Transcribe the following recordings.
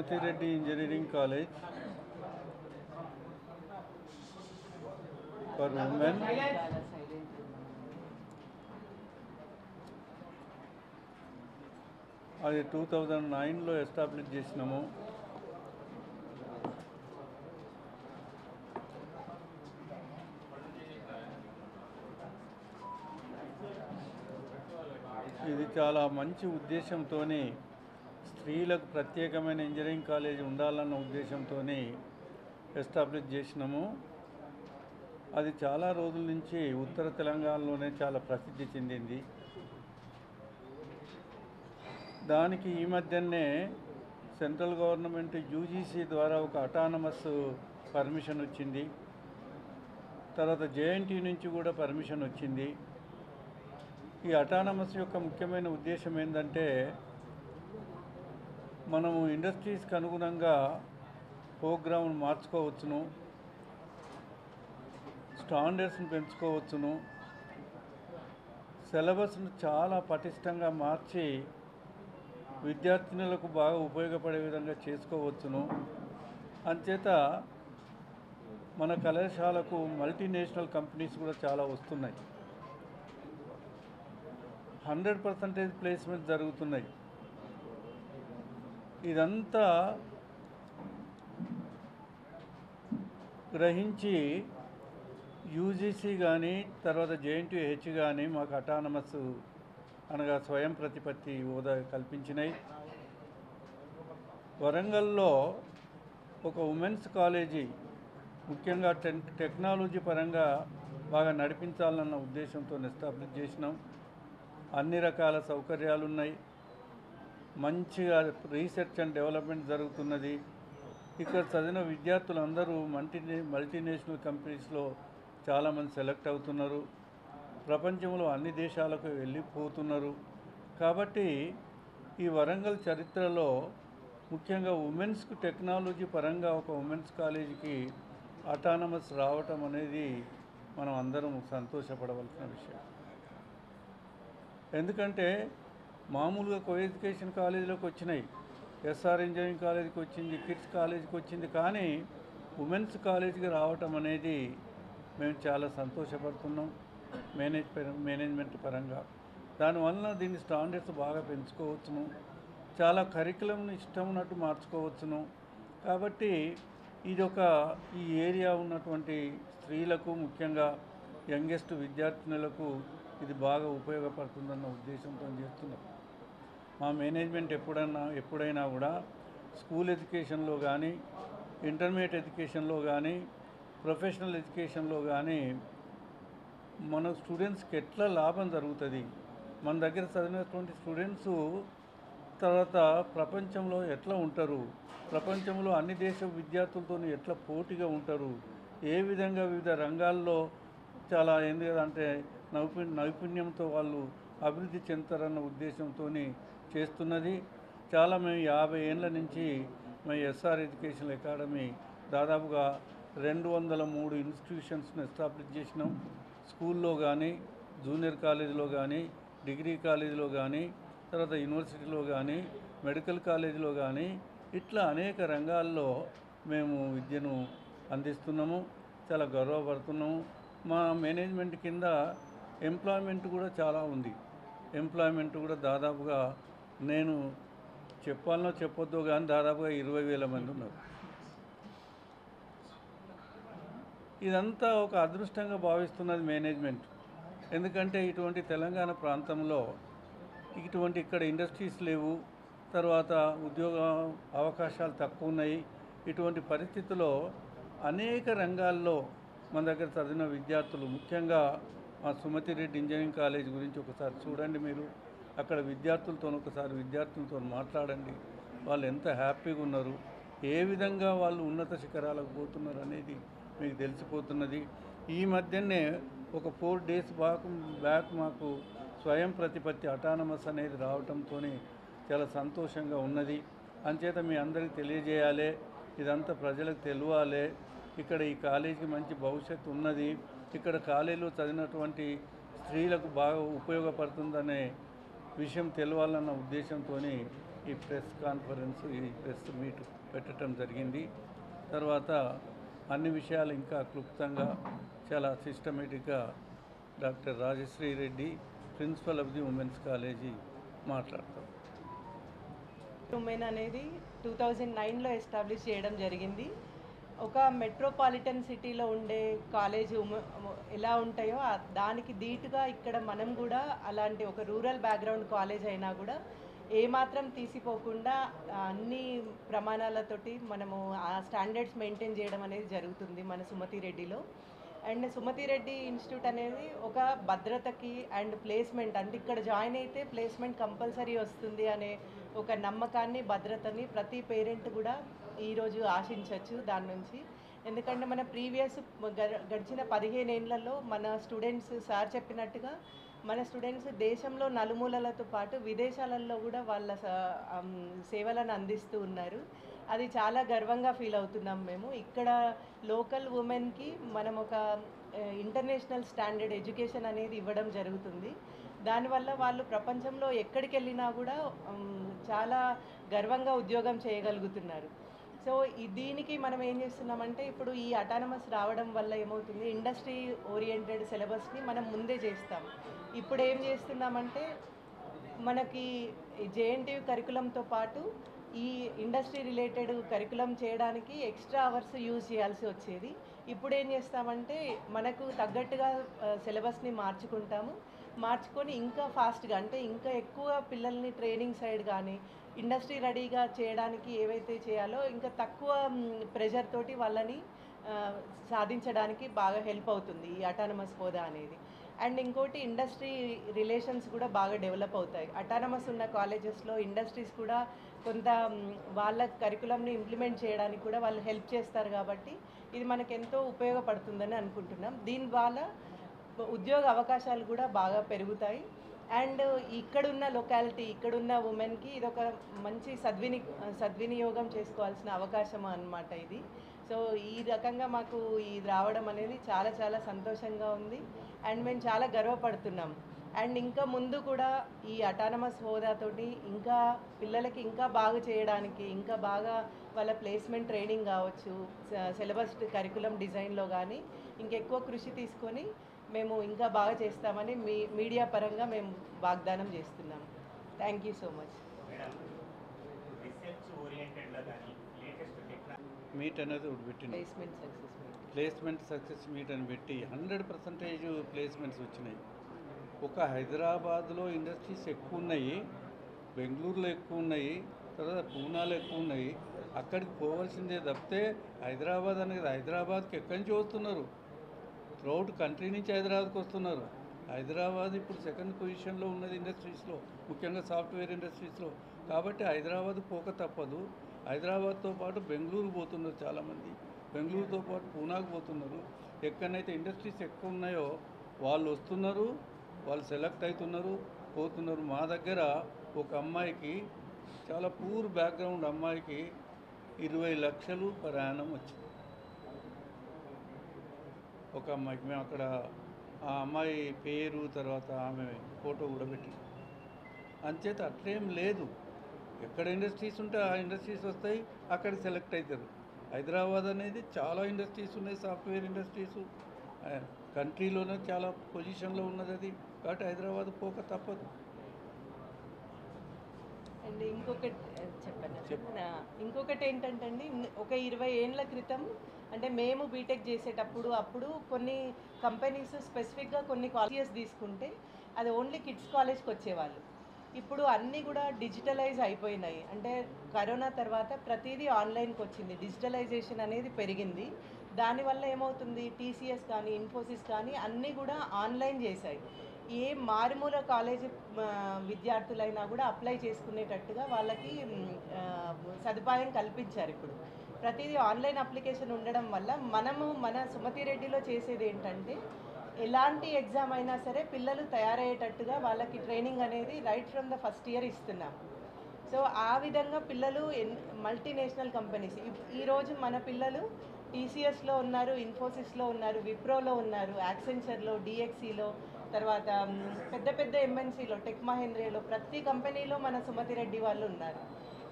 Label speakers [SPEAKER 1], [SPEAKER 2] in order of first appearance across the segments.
[SPEAKER 1] Sumati Reddy Engineering College for women. అది 2009లో establish చేసినాము. ఇది చాలా మంచి ఉద్దేశంతో స్త్రీలకు ప్రత్యేకమైన ఇంజనీరింగ్ కాలేజ్ ఉండాలన్న ఉద్దేశంతో ఎస్టాబ్లిష్ చేసినాము. అది చాలా రోజుల నుంచి ఉత్తర తెలంగాణలోనే చాలా ప్రసిద్ధి చెందింది. దానికి ఈ మధ్యనే సెంట్రల్ గవర్నమెంట్ యూజీసీ ద్వారా ఒక అటానమస్ పర్మిషన్ వచ్చింది. తర్వాత జేఎన్టీ నుంచి కూడా పర్మిషన్ వచ్చింది. ఈ అటానమస్ యొక్క ముఖ్యమైన ఉద్దేశం ఏంటంటే, మనము ఇండస్ట్రీస్కి అనుగుణంగా ప్రోగ్రామ్ను మార్చుకోవచ్చును, స్టాండర్డ్స్ని పెంచుకోవచ్చును, సిలబస్ను చాలా పటిష్టంగా మార్చి విద్యార్థినులకు బాగా ఉపయోగపడే విధంగా చేసుకోవచ్చును. అంచేత మన కళాశాలకు మల్టీనేషనల్ కంపెనీస్ కూడా చాలా వస్తున్నాయి. 100% ప్లేస్మెంట్ జరుగుతున్నాయి. ఇదంతా గ్రహించి యూజీసీ కానీ తర్వాత జేఎన్టీహెచ్ కానీ మాకు అటానమస్ అనగా స్వయం ప్రతిపత్తి హోదా కల్పించినాయి. వరంగల్లో ఒక ఉమెన్స్ కాలేజీ ముఖ్యంగా టెక్నాలజీ పరంగా బాగా నడిపించాలన్న ఉద్దేశంతో ఎస్టాబ్లిష్ చేసినాం. అన్ని రకాల సౌకర్యాలు ఉన్నాయి. మంచిగా రీసెర్చ్ అండ్ డెవలప్మెంట్ జరుగుతున్నది. ఇక్కడ చదివిన విద్యార్థులందరూ మల్టీనేషనల్ కంపెనీస్లో చాలామంది సెలెక్ట్ అవుతున్నారు. ప్రపంచంలో అన్ని దేశాలకు వెళ్ళిపోతున్నారు. కాబట్టి ఈ వరంగల్ చరిత్రలో ముఖ్యంగా ఉమెన్స్కు టెక్నాలజీ పరంగా ఒక ఉమెన్స్ కాలేజీకి అటానమస్ రావటం అనేది మనం అందరం సంతోషపడవలసిన విషయం. ఎందుకంటే మామూలుగా కో ఎడ్యుకేషన్ కాలేజీలోకి వచ్చినాయి, ఎస్ఆర్ ఇంజనీరింగ్ కాలేజీకి వచ్చింది, కిడ్స్ కాలేజీకి వచ్చింది, కానీ ఉమెన్స్ కాలేజీకి రావటం అనేది మేము చాలా సంతోషపడుతున్నాం మేనేజ్మెంట్ పరంగా. దానివల్ల దీని స్టాండర్డ్స్ బాగా పెంచుకోవచ్చును, చాలా కరికులంను ఇష్టం ఉన్నట్టు మార్చుకోవచ్చును. కాబట్టి ఈ ఏరియా ఉన్నటువంటి స్త్రీలకు ముఖ్యంగా యంగెస్ట్ విద్యార్థినులకు ఇది బాగా ఉపయోగపడుతుందన్న ఉద్దేశంతో చేస్తున్నాం. మా మేనేజ్మెంట్ ఎప్పుడైనా కూడా స్కూల్ ఎడ్యుకేషన్లో కానీ, ఇంటర్మీడియట్ ఎడ్యుకేషన్లో కానీ, ప్రొఫెషనల్ ఎడ్యుకేషన్లో కానీ మన స్టూడెంట్స్కి ఎట్లా లాభం జరుగుతుంది, మన దగ్గర చదివినటువంటి స్టూడెంట్స్ తర్వాత ప్రపంచంలో ఎట్లా ఉంటారు, ప్రపంచంలో అన్ని దేశ విద్యార్థులతో ఎట్లా పోటీగా ఉంటారు, ఏ విధంగా వివిధ రంగాల్లో చాలా ఎందుకంటే నైపుణ్యంతో వాళ్ళు అభివృద్ధి చెందుతారన్న ఉద్దేశంతో చేస్తున్నది. చాలా మేము 50 ఏళ్ళ నుంచి మేము ఎస్ఆర్ ఎడ్యుకేషన్ అకాడమీ దాదాపుగా 203 ఇన్స్టిట్యూషన్స్ను ఎస్టాబ్లిష్ చేసినాం. స్కూల్లో కానీ, జూనియర్ కాలేజీలో కానీ, డిగ్రీ కాలేజీలో కానీ, తర్వాత యూనివర్సిటీలో కానీ, మెడికల్ కాలేజీలో కానీ, ఇట్లా అనేక రంగాల్లో మేము విద్యను అందిస్తున్నాము. చాలా గర్వపడుతున్నాము. మా మేనేజ్మెంట్ కింద ఎంప్లాయ్మెంట్ కూడా చాలా ఉంది. ఎంప్లాయ్మెంట్ కూడా దాదాపుగా నేను చెప్పాలనో చెప్పొద్దో కానీ దాదాపుగా 20,000 మంది ఉన్నారు. ఇదంతా ఒక అదృష్టంగా భావిస్తున్నది మేనేజ్మెంట్. ఎందుకంటే ఇటువంటి తెలంగాణ ప్రాంతంలో ఇక్కడ ఇండస్ట్రీస్ లేవు, తర్వాత ఉద్యోగ అవకాశాలు తక్కువ ఉన్నాయి. ఇటువంటి పరిస్థితుల్లో అనేక రంగాల్లో మన దగ్గర చదివిన విద్యార్థులు, ముఖ్యంగా మా సుమతి రెడ్డి ఇంజనీరింగ్ కాలేజ్ గురించి ఒకసారి చూడండి. మీరు అక్కడ విద్యార్థులతో మాట్లాడండి. వాళ్ళు ఎంత హ్యాపీగా ఉన్నారు, ఏ విధంగా వాళ్ళు ఉన్నత శిఖరాలకు పోతున్నారు అనేది మీకు తెలిసిపోతున్నది. ఈ మధ్యనే ఒక 4 days బ్యాక్ మాకు స్వయం ప్రతిపత్తి అటానమస్ అనేది రావడంతో చాలా సంతోషంగా ఉన్నది. అంచేత మీ అందరికీ తెలియజేయాలి, ఇదంతా ప్రజలకు తెలియాలి. ఇక్కడ ఈ కాలేజీకి మంచి భవిష్యత్తు ఉన్నది. ఇక్కడ కాలేజీలో చదివినటువంటి స్త్రీలకు బాగా ఉపయోగపడుతుందనే విషయం తెలవాలన్న ఉద్దేశంతో ఈ ప్రెస్ కాన్ఫరెన్స్, ఈ ప్రెస్ మీట్ పెట్టడం జరిగింది. తర్వాత అన్ని విషయాలు ఇంకా క్లుప్తంగా చాలా సిస్టమేటిక్గా doctor Rajashree Reddy, principal of the women's college మాట్లాడతాం.
[SPEAKER 2] ఉమెన్ అనేది 2009లో ఎస్టాబ్లిష్ చేయడం జరిగింది. ఒక మెట్రోపాలిటన్ సిటీలో ఉండే కాలేజ్ ఎలా ఉంటాయో దానికి ధీటుగా ఇక్కడ మనం కూడా అలాంటి ఒక రూరల్ బ్యాక్గ్రౌండ్ కాలేజ్ అయినా కూడా ఏమాత్రం తీసిపోకుండా అన్ని ప్రమాణాలతోటి మనము ఆ స్టాండర్డ్స్ మెయింటైన్ చేయడం అనేది జరుగుతుంది మన సుమతి రెడ్డిలో. అండ్ సుమతి రెడ్డి ఇన్స్టిట్యూట్ అనేది ఒక భద్రతకి అండ్ ప్లేస్మెంట్, అంటే ఇక్కడ జాయిన్ అయితే ప్లేస్మెంట్ కంపల్సరీ వస్తుంది అనే ఒక నమ్మకాన్ని, భద్రతని ప్రతి పేరెంట్ కూడా ఈరోజు ఆశించవచ్చు దాని నుంచి. ఎందుకంటే మన ప్రీవియస్ గడిచిన 15 ఏళ్లలో మన స్టూడెంట్స్ సార్ చెప్పినట్టుగా మన స్టూడెంట్స్ దేశంలో నలుమూలలతో పాటు విదేశాలలో కూడా వాళ్ళ సేవలను అందిస్తూ ఉన్నారు. అది చాలా గర్వంగా ఫీల్ అవుతున్నాం మేము. ఇక్కడ లోకల్ ఉమెన్కి మనం ఒక ఇంటర్నేషనల్ స్టాండర్డ్ ఎడ్యుకేషన్ అనేది ఇవ్వడం జరుగుతుంది. దానివల్ల వాళ్ళు ప్రపంచంలో ఎక్కడికి వెళ్ళినా కూడా చాలా గర్వంగా ఉద్యోగం చేయగలుగుతున్నారు. సో దీనికి మనం ఏం చేస్తున్నామంటే, ఇప్పుడు ఈ అటానమస్ రావడం వల్ల ఏమవుతుంది, ఇండస్ట్రీ ఓరియంటెడ్ సిలబస్ని మనం ముందే చేస్తాం. ఇప్పుడు ఏం చేస్తున్నామంటే, మనకి జేఎన్టీయూ కరికులంతో పాటు ఈ ఇండస్ట్రీ రిలేటెడ్ కరికులం చేయడానికి ఎక్స్ట్రా అవర్స్ యూజ్ చేయాల్సి వచ్చేది. ఇప్పుడు ఏం చేస్తామంటే, మనకు తగ్గట్టుగా సిలబస్ని మార్చుకొని ఇంకా ఫాస్ట్గా, అంటే ఇంకా ఎక్కువ పిల్లల్ని ట్రైనింగ్ సైడ్ కానీ ఇండస్ట్రీ రెడీగా చేయడానికి ఏవైతే చేయాలో ఇంకా తక్కువ ప్రెషర్ తోటి వాళ్ళని సాధించడానికి బాగా హెల్ప్ అవుతుంది ఈ అటానమస్ హోదా అనేది. అండ్ ఇంకోటి, ఇండస్ట్రీ రిలేషన్స్ కూడా బాగా డెవలప్ అవుతాయి. అటానమస్ ఉన్న కాలేజెస్లో ఇండస్ట్రీస్ కూడా కొంత వాళ్ళ కరికులంని ఇంప్లిమెంట్ చేయడానికి కూడా వాళ్ళు హెల్ప్ చేస్తారు. కాబట్టి ఇది మనకెంతో ఉపయోగపడుతుందని అనుకుంటున్నాం. దీని వల్ల ఉద్యోగ అవకాశాలు కూడా బాగా పెరుగుతాయి. అండ్ ఇక్కడున్న లొకాలిటీ, ఇక్కడున్న ఉమెన్కి ఇది ఒక మంచి సద్వినియోగం చేసుకోవాల్సిన అవకాశం అన్నమాట ఇది. సో ఈ రకంగా మాకు ఇది రావడం అనేది చాలా చాలా సంతోషంగా ఉంది. అండ్ మేము చాలా గర్వపడుతున్నాం. అండ్ ఇంకా ముందు కూడా ఈ అటానమస్ హోదాతోటి ఇంకా పిల్లలకి ఇంకా బాగా చేయడానికి, ఇంకా బాగా వాళ్ళ ప్లేస్మెంట్ ట్రైనింగ్ కావచ్చు, సిలబస్ కరికులం డిజైన్లో కానీ ఇంకెక్కువ కృషి తీసుకొని మేము ఇంకా బాగా చేస్తామని మీడియా పరంగా మేము వాగ్దానం చేస్తున్నాము. Thank you so much.
[SPEAKER 1] Meet అనేది ఒకటి పెట్టింది, ప్లేస్మెంట్ సక్సెస్ మీట్ అని పెట్టి 100% ప్లేస్మెంట్స్ వచ్చినాయి. ఒక హైదరాబాద్లో ఇండస్ట్రీస్ ఎక్కువ ఉన్నాయి, బెంగళూరులో ఎక్కువ ఉన్నాయి, తర్వాత పూనాలో ఎక్కువ ఉన్నాయి. అక్కడికి పోవాల్సిందే తప్పితే హైదరాబాద్ అనేది, హైదరాబాద్కి ఎక్కడి నుంచి వస్తున్నారు, త్రూఅవుట్ కంట్రీ నుంచి హైదరాబాద్కి వస్తున్నారు. హైదరాబాద్ ఇప్పుడు సెకండ్ పొజిషన్లో ఉన్నది ఇండస్ట్రీస్లో, ముఖ్యంగా సాఫ్ట్వేర్ ఇండస్ట్రీస్లో. కాబట్టి హైదరాబాద్ పోక తప్పదు. హైదరాబాద్తో పాటు బెంగళూరు పోతున్నారు చాలామంది, బెంగళూరుతో పాటు పూనాకు పోతున్నారు. ఎక్కడైతే ఇండస్ట్రీస్ ఎక్కువ ఉన్నాయో వాళ్ళు వస్తున్నారు, వాళ్ళు సెలెక్ట్ అవుతున్నారు, పోతున్నారు. మా దగ్గర ఒక అమ్మాయికి, చాలా పూర్ బ్యాక్గ్రౌండ్ అమ్మాయికి 20 లక్షలు పర్ యానం వచ్చింది. ఒక అమ్మాయికి మేము అక్కడ ఆ అమ్మాయి పేరు, తర్వాత ఆమె ఫోటో కూడా పెట్టి, అంచేత అట్లేం లేదు. ఎక్కడ ఇండస్ట్రీస్ ఉంటే ఆ ఇండస్ట్రీస్ వస్తాయి, అక్కడ సెలెక్ట్ అవుతారు. హైదరాబాద్ అనేది చాలా ఇండస్ట్రీస్ ఉన్నాయి, సాఫ్ట్వేర్ ఇండస్ట్రీసు కంట్రీలోనే చాలా పొజిషన్లో ఉన్నది అది. కాబట్టి హైదరాబాద్ పోక తప్పదు.
[SPEAKER 2] అండ్ ఇంకొకటి ఏంటంటే అండి, ఒక 20 ఏళ్ళ క్రితం, అంటే మేము బీటెక్ చేసేటప్పుడు అప్పుడు కొన్ని కంపెనీస్ స్పెసిఫిక్గా కొన్ని కాలేజెస్ తీసుకుంటే అది ఓన్లీ కిడ్స్ కాలేజ్కి వచ్చేవాళ్ళు. ఇప్పుడు అన్నీ కూడా డిజిటలైజ్ అయిపోయినాయి. అంటే కరోనా తర్వాత ప్రతిదీ ఆన్లైన్కి వచ్చింది, డిజిటలైజేషన్ అనేది పెరిగింది. దానివల్ల ఏమవుతుంది, టీసీఎస్ కానీ ఇన్ఫోసిస్ కానీ అన్నీ కూడా ఆన్లైన్ చేశాయి. ఏ మారుమూల కాలేజీ విద్యార్థులైనా కూడా అప్లై చేసుకునేటట్టుగా వాళ్ళకి సదుపాయం కల్పించారు. ఇప్పుడు ప్రతిదీ ఆన్లైన్ అప్లికేషన్ ఉండడం వల్ల మనము మన సుమతి రెడ్డిలో చేసేది ఏంటంటే, ఎలాంటి ఎగ్జామ్ అయినా సరే పిల్లలు తయారయ్యేటట్టుగా వాళ్ళకి ట్రైనింగ్ అనేది right from the first year ఇస్తున్నాం. సో ఆ విధంగా పిల్లలు మల్టీనేషనల్ కంపెనీస్, ఈరోజు మన పిల్లలు టీసీఎస్లో ఉన్నారు, ఇన్ఫోసిస్లో ఉన్నారు, విప్రోలో ఉన్నారు, యాక్సెంచర్లో, డిఎక్సీలో, తర్వాత పెద్ద పెద్ద ఎంఎన్సీలో, టెక్ మహేంద్రలో, ప్రతి కంపెనీలో మన సుమతి రెడ్డి వాళ్ళు ఉన్నారు.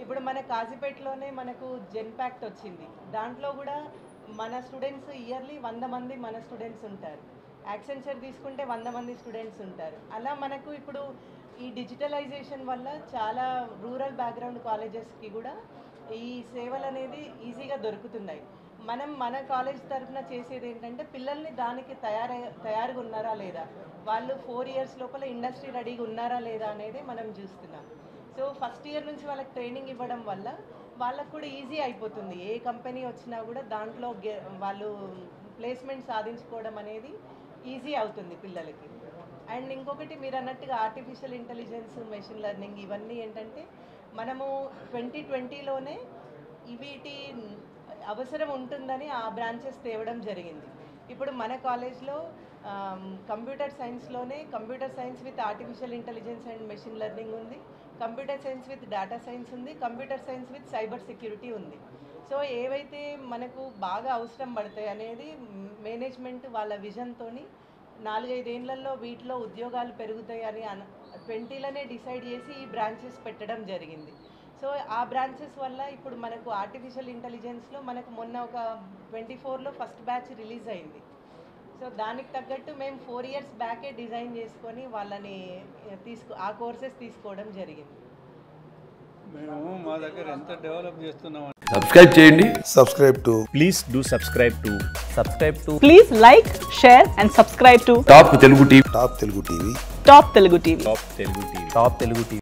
[SPEAKER 2] ఇప్పుడు మన కాజీపేటలోనే మనకు జెన్పాక్ట్ వచ్చింది, దాంట్లో కూడా మన స్టూడెంట్స్ ఇయర్లీ 100 మంది మన స్టూడెంట్స్ ఉంటారు. యాక్సెంచర్ తీసుకుంటే 100 మంది స్టూడెంట్స్ ఉంటారు. అలా మనకు ఇప్పుడు ఈ డిజిటలైజేషన్ వల్ల చాలా రూరల్ బ్యాక్గ్రౌండ్ కాలేజెస్కి కూడా ఈ సేవలు అనేది ఈజీగా దొరుకుతున్నాయి. మనం మన కాలేజ్ తరఫున చేసేది ఏంటంటే పిల్లల్ని దానికి తయారుగా ఉన్నారా లేదా, వాళ్ళు 4 ఇయర్స్ లోపల ఇండస్ట్రీ రెడీగా ఉన్నారా లేదా అనేది మనం చూస్తున్నాం. సో ఫస్ట్ ఇయర్ నుంచి వాళ్ళకి ట్రైనింగ్ ఇవ్వడం వల్ల వాళ్ళకు కూడా ఈజీ అయిపోతుంది. ఏ కంపెనీ వచ్చినా కూడా దాంట్లో వాళ్ళు ప్లేస్మెంట్ సాధించుకోవడం అనేది ఈజీ అవుతుంది పిల్లలకి. అండ్ ఇంకొకటి మీరు అన్నట్టుగా ఆర్టిఫిషియల్ ఇంటెలిజెన్స్, మెషిన్ లెర్నింగ్ ఇవన్నీ ఏంటంటే మనము 2020లోనే వీటి అవసరం ఉంటుందని ఆ బ్రాంచెస్ తేవడం జరిగింది. ఇప్పుడు మన కాలేజ్లో కంప్యూటర్ సైన్స్లోనే computer science with artificial intelligence and machine learning ఉంది, computer science with data science ఉంది, computer science with cyber security ఉంది. సో ఏవైతే మనకు బాగా అవసరం పడతాయి అనేది మేనేజ్మెంట్ వాళ్ళ విజన్తోని 4-5 ఏళ్లలో వీటిలో ఉద్యోగాలు పెరుగుతాయి అని 20లోనే డిసైడ్ చేసి ఈ బ్రాంచెస్ పెట్టడం జరిగింది. సో ఆ బ్రాంచెస్ వల్ల ఇప్పుడు మనకు ఆర్టిఫిషియల్ ఇంటెలిజెన్స్లో మనకు మొన్న ఒక 24లో ఫస్ట్ బ్యాచ్ రిలీజ్ అయింది. సో దానికి తగ్గట్టు మేము 4 ఇయర్స్ బ్యాకే డిజైన్ చేసుకొని వాళ్ళని ఆ కోర్సెస్ తీసుకోవడం జరిగింది.
[SPEAKER 1] మేము మా దగ్గర ఎంత డెవలప్ చేస్తున్నాం.
[SPEAKER 3] సబ్స్క్రైబ్ చేయండి.
[SPEAKER 4] Please do subscribe to
[SPEAKER 5] Please like, share and subscribe to
[SPEAKER 3] top Telugu TV.
[SPEAKER 5] Top Telugu TV.
[SPEAKER 4] Top Telugu TV.